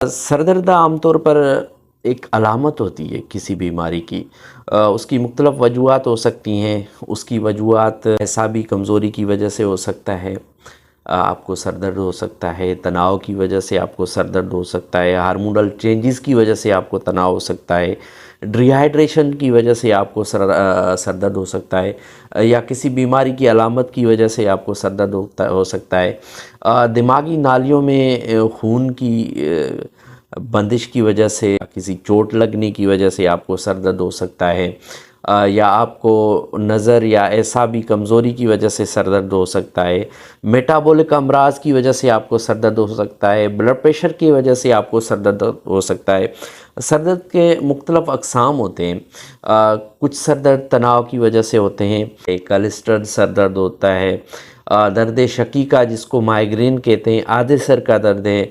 Sir दर्द आमतौर पर एक अलामत होती है किसी बीमारी की। उसकी मुख्तलिफ़ वजूहात हो सकती हैं। उसकी वजूहात एसाबी कमज़ोरी की वजह से हो सकता है। आपको सर दर्द हो सकता है, तनाव की वजह से आपको सर दर्द हो सकता है, हार्मोनल चेंजेस की वजह से आपको तनाव हो सकता है, डिहाइड्रेशन की वजह से आपको सर दर्द हो सकता है, या किसी बीमारी की अलामत की वजह से आपको सर दर्द हो सकता है। दिमागी नालियों में खून की बंदिश की वजह से, किसी चोट लगने की वजह से आपको सर दर्द हो सकता है, या आपको नज़र या एसाबी कमज़ोरी की वजह से सर दर्द हो सकता है। मेटाबॉलिक अमराज की वजह से आपको सर दर्द हो सकता है। ब्लड प्रेशर की वजह से आपको सर दर्द हो सकता है। सर दर्द के मुख्तलिफ़ अक़साम होते हैं। कुछ सर दर्द तनाव की वजह से होते हैं। एक क्लस्टर्ड सर दर्द होता है। दर्द शकीका जिसको माइग्रेन कहते हैं, आधे सर का दर्द है।